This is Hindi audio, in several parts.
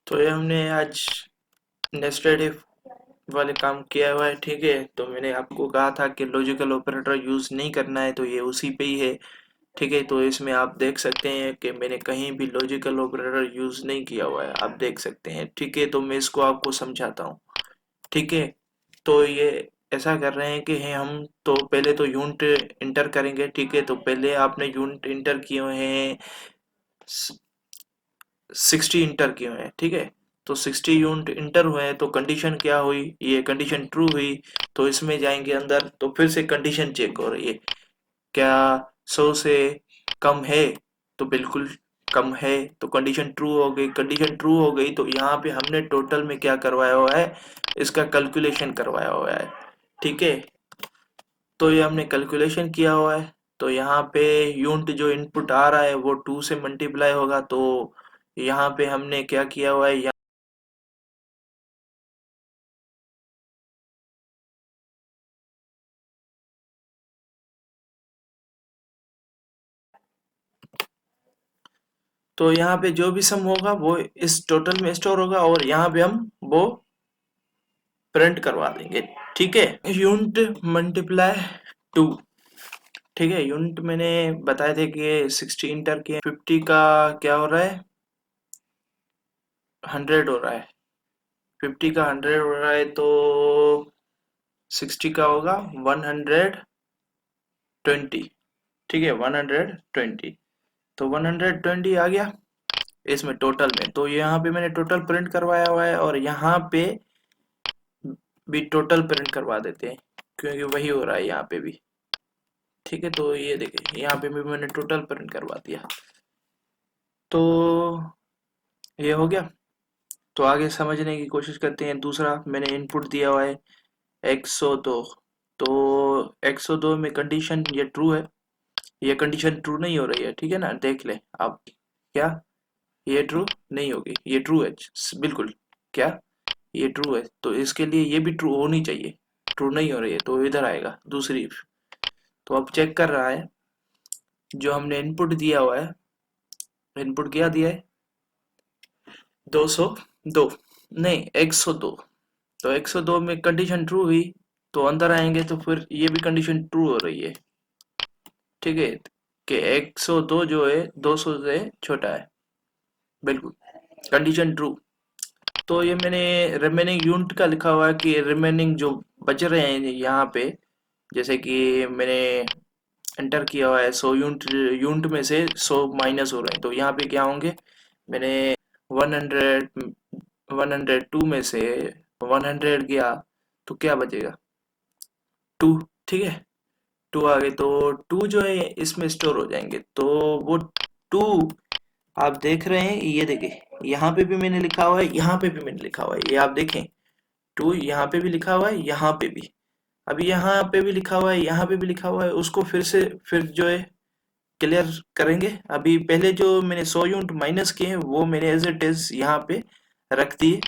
तो ये हमने आज नेस्टेड इफ वाले काम किया हुआ है। ठीक है, तो मैंने आपको कहा था कि लॉजिकल ऑपरेटर यूज़ नहीं करना है, तो ये उसी पे ही है। ठीक है, तो इसमें आप देख सकते हैं कि मैंने कहीं भी लॉजिकल ऑपरेटर यूज़ नहीं किया हुआ है, आप देख सकते हैं। ठीक है, तो मैं इसको आपको समझाता हूँ। ठीक है, तो ये ऐसा कर रहे हैं कि हम तो पहले तो यूनिट इंटर करेंगे। ठीक है, तो पहले आपने यूनिट इंटर किए हुए हैं, 60 इंटर किए हुए हैं। ठीक है, तो 60 यूनिट इंटर हुए हैं, तो कंडीशन क्या हुई, ये कंडीशन ट्रू हुई। तो इसमें जाएंगे अंदर, तो फिर से कंडीशन चेक हो रही है, क्या 100 से कम है, तो बिल्कुल कम है, तो कंडीशन ट्रू हो गई। कंडीशन ट्रू हो गई, तो यहाँ पे हमने टोटल में क्या करवाया हुआ है, इसका कैलकुलेशन करवाया हुआ है। ठीक है, तो ये हमने कैलकुलेशन किया हुआ है। तो यहाँ पे यूनिट जो इनपुट आ रहा है वो 2 से मल्टीप्लाई होगा। तो यहाँ पे हमने क्या किया हुआ है, तो यहाँ पे जो भी सम होगा वो इस टोटल में स्टोर होगा, और यहाँ पे हम वो प्रिंट करवा देंगे। ठीक है, यूनिट मल्टीप्लाई 2। ठीक है, यूनिट मैंने बताए थे कि 60 इंटर के 50 का क्या हो रहा है, 100 हो रहा है। 50 का 100 हो रहा है, तो 60 का होगा 120। ठीक है, 120, तो 120 आ गया इसमें टोटल में। तो यहाँ पे मैंने टोटल प्रिंट करवाया हुआ है, और यहाँ पे भी टोटल प्रिंट करवा देते हैं, क्योंकि वही हो रहा है यहाँ पे भी। ठीक है, तो ये देखिए यहाँ पे भी मैंने टोटल प्रिंट करवा दिया। तो ये हो गया। तो आगे समझने की कोशिश करते हैं। दूसरा मैंने इनपुट दिया हुआ है 102। तो 102 में कंडीशन ये ट्रू है, ये कंडीशन ट्रू नहीं हो रही है। ठीक है ना, देख ले आप, क्या ये ट्रू नहीं होगी, ये ट्रू है बिल्कुल। क्या ये ट्रू है, तो इसके लिए ये भी ट्रू होनी चाहिए। ट्रू नहीं हो रही है तो इधर आएगा दूसरी। तो अब चेक कर रहा है जो हमने इनपुट दिया हुआ है। इनपुट क्या दिया है, 202, नहीं 102। तो 102 में कंडीशन ट्रू हुई, तो अंदर आएंगे तो फिर ये भी कंडीशन ट्रू हो रही है। ठीक है, कि 102 जो है 200 से छोटा है, बिल्कुल कंडीशन ट्रू। तो ये मैंने रिमेनिंग यूनिट का लिखा हुआ है कि रिमेनिंग जो बच रहे हैं यहाँ पे, जैसे कि मैंने एंटर किया हुआ है 100 यूनिट, यूनिट में से 100 माइनस हो रहे हैं, तो यहाँ पे क्या होंगे, मैंने 100, 102 में से 100 गया, तो क्या बचेगा, 2। ठीक है, 2 आ गए, तो 2 जो है इसमें स्टोर हो जाएंगे। तो वो 2 आप देख रहे हैं, ये देखिए यहाँ पे भी मैंने लिखा हुआ है, यहाँ पे भी मैंने लिखा हुआ है, ये आप देखें। 2 यहाँ पे भी लिखा हुआ है, यहाँ पे भी, अभी यहाँ पे भी लिखा हुआ है, यहाँ पे भी लिखा हुआ है। उसको फिर से फिर जो है क्लियर करेंगे। अभी पहले जो मैंने 100 यूनिट माइनस किए हैं वो मैंने एज इट इज यहाँ पे रख दिए।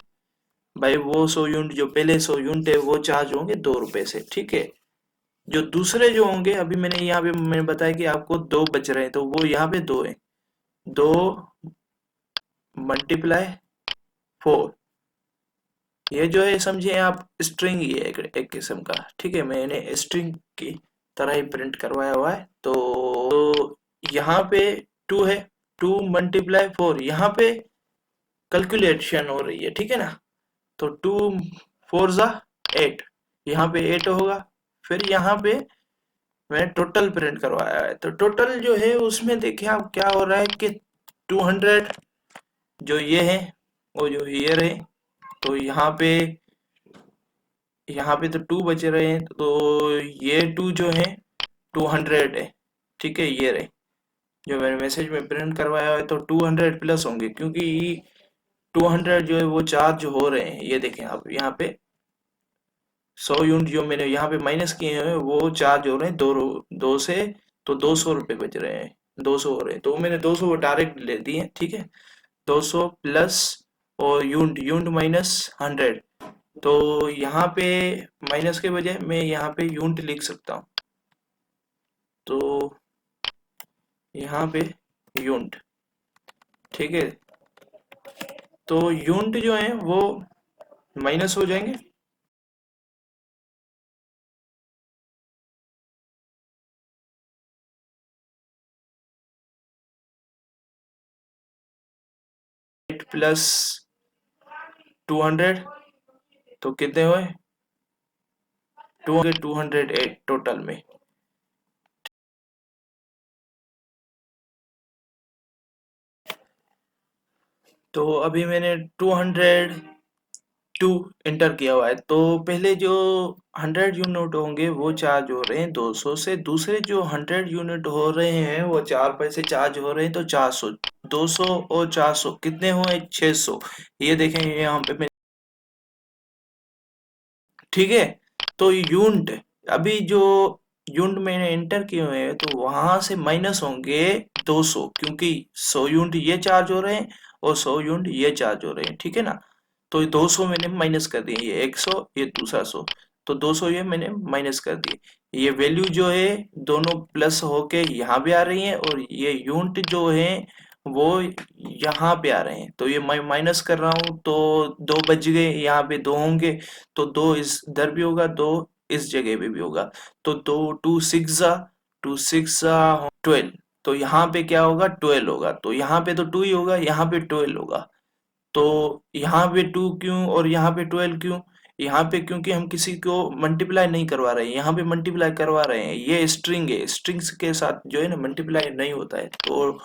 भाई वो 100 यूनिट जो पहले 100 यूनिट है वो चार्ज होंगे 2 रुपए से। ठीक है, जो दूसरे जो होंगे, अभी मैंने यहाँ पे मैंने बताया कि आपको 2 बच रहे हैं, तो वो यहाँ पे 2 है। 2 मल्टीप्लाई 4, ये जो है समझिए आप स्ट्रिंग ही है, एक किस्म का। ठीक है, मैंने स्ट्रिंग की तरह ही प्रिंट करवाया हुआ है। तो यहाँ पे 2 है, 2 × 4, यहाँ पे कैलकुलेशन हो रही है। ठीक है ना, तो 2 4 8, यहाँ पे 8 होगा। फिर यहाँ पे मैंने टोटल प्रिंट करवाया है, तो टोटल जो है उसमें देखिए आप क्या हो रहा है कि 200 जो ये है, वो जो ये रहे, तो यहाँ पे तो 2 बचे रहे हैं, तो ये 2 जो है 200 है। ठीक है, ये रहे जो मैंने मैसेज में प्रिंट करवाया है, तो 200 प्लस होंगे, क्योंकि 200 जो है वो चार्ज हो रहे हैं। ये देखें आप यहाँ पे 100 यूनिट जो मैंने यहाँ पे माइनस किए हैं वो चार्ज हो रहे हैं दो से, तो 200 रुपये बच रहे हैं, 200 हो रहे हैं, तो मैंने 200 डायरेक्ट ले दिए। ठीक है, 200 प्लस और यूनिट, यूनिट माइनस 100, तो यहाँ पे माइनस के बजाय मैं यहाँ पे यूनिट लिख सकता हूँ। तो यहाँ पे यूनिट, ठीक है, तो यूनिट जो है वो माइनस हो जाएंगे। प्लस 200, तो कितने हुए? 208 टोटल में। तो अभी मैंने 202 इंटर किया हुआ है। तो पहले जो 100 यूनिट होंगे वो चार्ज हो रहे हैं 200 से, दूसरे जो 100 यूनिट हो रहे हैं वो 4 पैसे चार्ज हो रहे हैं, तो 400। 200 और 400 कितने हुए? 600। ये देखें यहाँ पे ठीक है। तो यूनिट, अभी जो यूनिट मैंने एंटर किए हुए हैं तो वहां से माइनस होंगे 200, क्योंकि 100 यूनिट ये चार्ज हो रहे हैं और 100 यूनिट ये चार्ज हो रहे हैं, ठीक है ना। तो ये 200 मैंने माइनस कर दिए, ये 100 ये दूसरा 100, तो 200 ये मैंने माइनस कर दिए। ये वैल्यू जो है दोनों प्लस होके यहाँ भी आ रही है, और ये यूनिट जो है वो यहाँ पे आ रहे हैं, तो ये मैं माइनस कर रहा हूँ, तो दो बच गए, यहाँ पे दो होंगे, तो दो इस इधर भी होगा, दो इस जगह पे भी होगा। तो दो, टू सिक्स 12, तो यहाँ पे क्या होगा? 12 होगा। तो यहाँ पे तो टू ही होगा, यहाँ पे 12 होगा। तो यहाँ पे टू क्यों और यहाँ पे 12 क्यों? यहाँ पे क्योंकि हम किसी को मल्टीप्लाई नहीं करवा रहे हैं, यहाँ पे मल्टीप्लाई करवा रहे हैं। ये स्ट्रिंग है, स्ट्रिंग्स के साथ जो है ना मल्टीप्लाई नहीं होता है। तो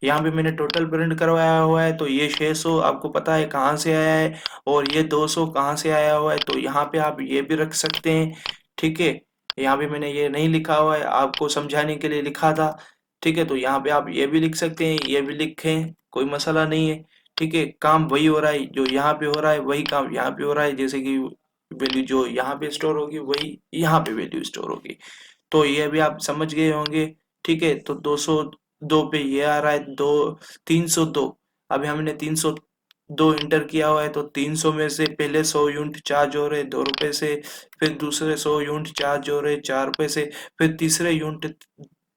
यहाँ पे मैंने टोटल प्रिंट करवाया हुआ है, तो ये 600 आपको पता है कहाँ से आया है, और ये 200 कहाँ से आया हुआ है, तो यहाँ पे आप ये भी रख सकते हैं, ठीक है। यहाँ पे मैंने ये नहीं लिखा हुआ है, आपको समझाने के लिए लिखा था, ठीक है। तो यहाँ पे आप ये भी लिख सकते हैं, ये भी लिखें, कोई मसला नहीं है, ठीक है। काम वही हो रहा है जो यहाँ पे हो रहा है, वही काम यहाँ पे हो रहा है, जैसे कि वैल्यू जो यहाँ पे स्टोर होगी वही यहाँ पे वैल्यू स्टोर होगी। तो ये भी आप समझ गए होंगे, ठीक है। तो 202 पे ये आ रहा है, दो 302। अभी हमने 302 इंटर किया हुआ है, तो 300 में से पहले 100 यूनिट चार्ज हो रहे 2 रुपए से, फिर दूसरे 100 यूनिट चार्ज हो रहे 4 रुपए से, फिर तीसरे यूनिट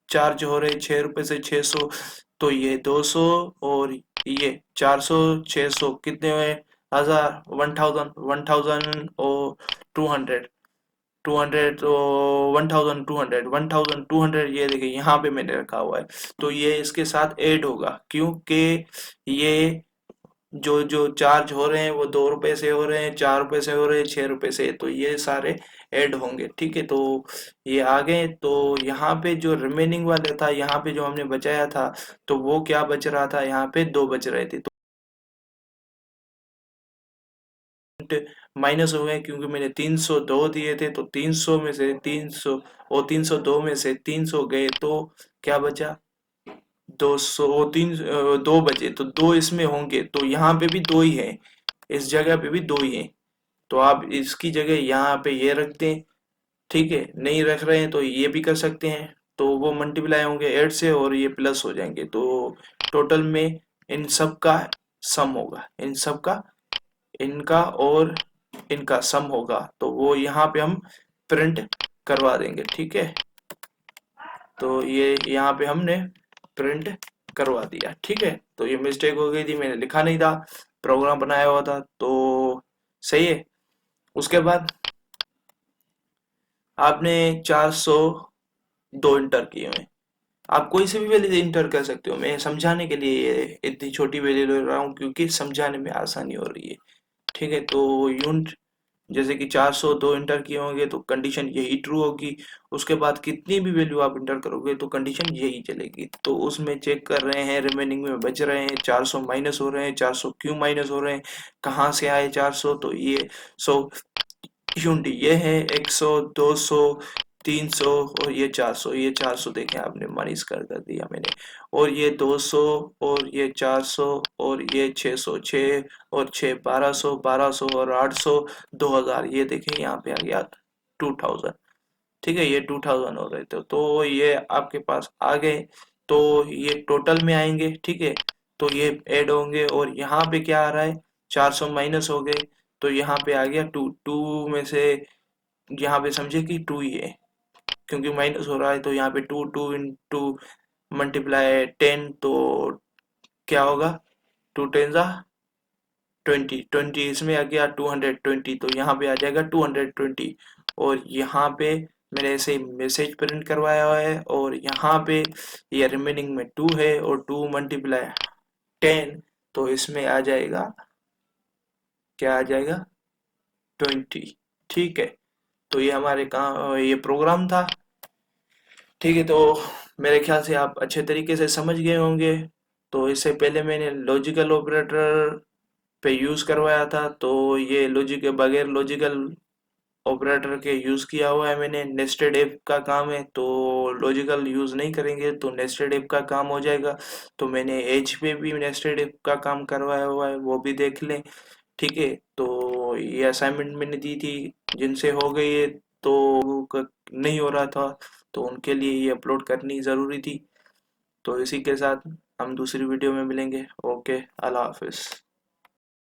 चार्ज हो रहे 6 रुपए से 600। तो ये 200 और ये 400, 600 कितने हुए? 1000, 1000 और 200, 200 तो 1200, 1200 ये देखिए यहाँ पे मैंने रखा हुआ है। तो ये इसके साथ ऐड होगा, क्योंकि ये जो जो चार्ज हो रहे हैं वो 2 रुपए से हो रहे हैं, 4 रुपए से हो रहे हैं, 6 रुपए से, तो ये सारे ऐड होंगे, ठीक है। तो ये आ गए। तो यहाँ पे जो रिमेनिंग वाला था, यहाँ पे जो हमने बचाया था, तो वो क्या बच रहा था? यहाँ पे दो बच रहे थे, तो माइनस हो गए, क्योंकि मैंने 302 दिए थे, तो 300 में से 300 और 302 में से 300 गए, तो क्या बचा? 200, दो बचे, तो दो इसमें होंगे, तो यहाँ पे भी दो ही है, इस जगह पे भी दो ही है, तो आप इसकी जगह यहाँ पे ये रख दें, ठीक है। नहीं रख रहे हैं तो ये भी कर सकते हैं, तो वो मल्टीप्लाई होंगे 8 से और ये प्लस हो जाएंगे, तो टोटल में इन सब का सम होगा, इन सब का, इनका और इनका सम होगा, तो वो यहाँ पे हम प्रिंट करवा देंगे, ठीक है। तो ये यहाँ पे हमने प्रिंट करवा दिया, ठीक है। तो ये मिस्टेक हो गई थी, मैंने लिखा नहीं था, प्रोग्राम बनाया हुआ था, तो सही है। उसके बाद आपने 402 इंटर किए हुए हैं। आप कोई से भी वैल्यू इंटर कर सकते हो, मैं समझाने के लिए ये इतनी छोटी वैल्यू ले रहा हूँ, क्योंकि समझाने में आसानी हो रही है, ठीक है। तो यूनिट जैसे कि 402 इंटर किए होंगे तो कंडीशन यही ट्रू होगी। उसके बाद कितनी भी वैल्यू आप इंटर करोगे तो कंडीशन यही चलेगी। तो उसमें चेक कर रहे हैं, रिमेनिंग में बच रहे हैं 400 माइनस हो रहे हैं। 400 क्यों माइनस हो रहे हैं, कहाँ से आए 400? तो ये 100 यूनिट ये है, 100, 200, 300 और ये 400। ये 400 देखें आपने माइनस कर दिया मैंने, और ये 200 और ये 400 और ये 600, 6 और 6 1200, 1200 और 800 2000। ये देखें यहाँ पे आ गया 2000, ठीक है। ये 2000 हो रहे थे, तो ये आपके पास आ गए, तो ये टोटल में आएंगे, ठीक है। तो ये ऐड होंगे, और यहाँ पे क्या आ रहा है? 400 माइनस हो गए, तो यहाँ पे आ गया टू, टू में से यहाँ पे समझे कि टू ही है, क्योंकि माइनस हो रहा है, तो यहाँ पे टू, टू इंटू मल्टीप्लाई 10, तो क्या होगा? टू टेन जा 20 इसमें आ गया 220, तो यहाँ पे आ जाएगा 220। और यहाँ पे मैंने ऐसे मैसेज प्रिंट करवाया हुआ है, और यहाँ पे ये रिमेनिंग में 2 है, और 2 मल्टीप्लाई 10, तो इसमें आ जाएगा, क्या आ जाएगा, 20। ठीक है, तो ये हमारे काम, ये प्रोग्राम था। ठीक है, तो मेरे ख्याल से आप अच्छे तरीके से समझ गए होंगे। तो इससे पहले मैंने लॉजिकल ऑपरेटर पे यूज़ करवाया था, तो ये लॉजिक के बगैर लॉजिकल ऑपरेटर के यूज़ किया हुआ है मैंने। नेस्टेड इफ का काम है, तो लॉजिकल यूज़ नहीं करेंगे तो नेस्टेड इफ का काम हो जाएगा। तो मैंने एज पे भी नेस्टेड इफ का काम करवाया हुआ है, वो भी देख लें। ठीक है, तो ये असाइनमेंट मैंने दी थी, जिनसे हो गई है, तो नहीं हो रहा था, तो उनके लिए ये अपलोड करनी ज़रूरी थी। तो इसी के साथ हम दूसरी वीडियो में मिलेंगे। ओके, अल्लाह हाफिज़।